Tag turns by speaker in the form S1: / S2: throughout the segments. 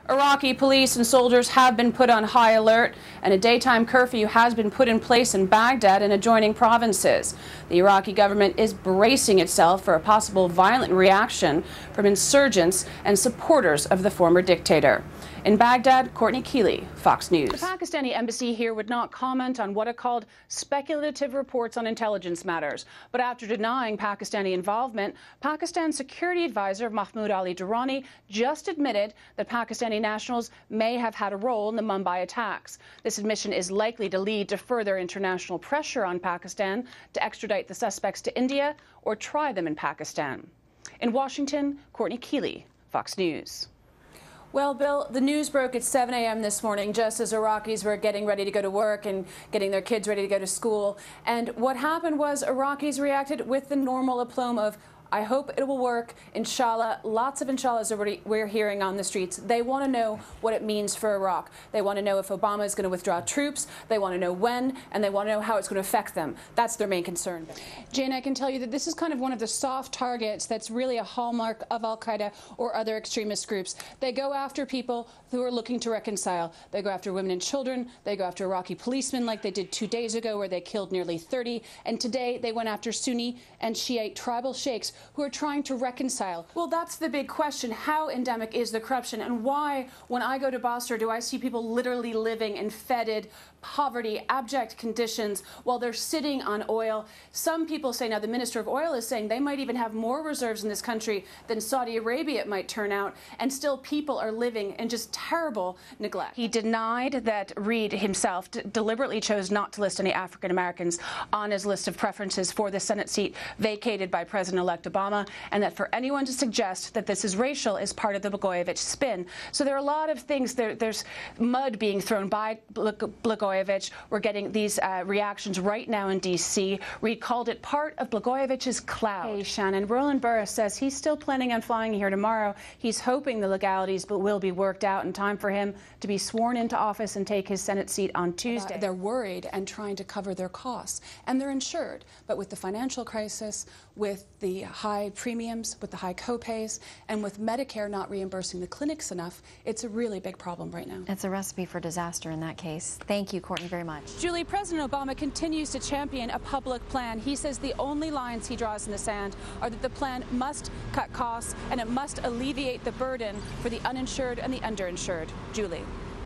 S1: Iraqi police and soldiers have been put on high alert, and a daytime curfew has been put in place in Baghdad and adjoining provinces. The Iraqi government is bracing itself for a possible violent reaction from insurgents and supporters of the former dictator. In Baghdad, Courtney Kealy, Fox News. The Pakistani embassy here would not comment on what it called speculative reports on intelligence matters. But after denying Pakistani involvement, Pakistan's security advisor Mahmoud Ali Durrani just admitted that Pakistani nationals may have had a role in the Mumbai attacks. This admission is likely to lead to further international pressure on Pakistan to extradite the suspects to India or try them in Pakistan. In Washington, Courtney Kealy, Fox News. Well, Bill, the news broke at 7 a.m. this morning, just as Iraqis were getting ready to go to work and getting their kids ready to go to school. And what happened was Iraqis reacted with the normal aplomb of, I hope it will work, inshallah. Lots of inshallahs we're hearing on the streets. They want to know what it means for Iraq. They want to know if Obama is going to withdraw troops. They want to know when, and they want to know how it's going to affect them. That's their main concern. Jane, I can tell you that this is kind of one of the soft targets that's really a hallmark of al-Qaeda or other extremist groups. They go after people who are looking to reconcile. They go after women and children. They go after Iraqi policemen like they did 2 days ago, where they killed nearly 30. And today they went after Sunni and Shiite tribal sheikhs who are trying to reconcile. Well, that's the big question. How endemic is the corruption, and why, when I go to Basra, do I see people literally living in fetid poverty, abject conditions while they're sitting on oil? Some people say, now the Minister of Oil is saying they might even have more reserves in this country than Saudi Arabia it might turn out, and still people are living in just terrible neglect. He denied that Reid himself deliberately chose not to list any African Americans on his list of preferences for the Senate seat vacated by President-elect Obama, and that for anyone to suggest that this is racial is part of the Blagojevich spin. So there are a lot of things. There's mud being thrown by Blagojevich. We're getting these reactions right now in D.C. Reid called it part of Blagojevich's cloud. Hey, Shannon, Roland Burris says he's still planning on flying here tomorrow. He's hoping the legalities will be worked out in time for him to be sworn into office and take his Senate seat on Tuesday. They're worried and trying to cover their costs, and they're insured. But with the financial crisis, with the high premiums, with the high copays, and with Medicare not reimbursing the clinics enough, it's a really big problem right now.
S2: It's a recipe for disaster in that case. Thank you, Courtney, very much.
S1: Julie, President Obama continues to champion a public plan. He says the only lines he draws in the sand are that the plan must cut costs and it must alleviate the burden for the uninsured and the underinsured. Julie.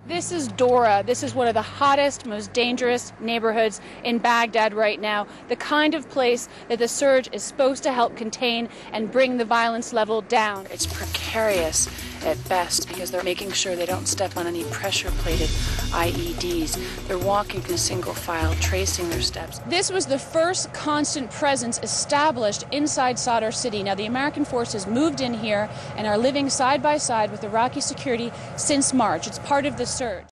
S1: This is Dora. This is one of the hottest, most dangerous neighborhoods in Baghdad right now. The kind of place that the surge is supposed to help contain and bring the violence level down. It's precarious at best because they're making sure they don't step on any pressure-plated IEDs. They're walking in single file, tracing their steps. This was the first constant presence established inside Sadr City. Now, the American forces moved in here and are living side by side with Iraqi security since March. It's part of the surge.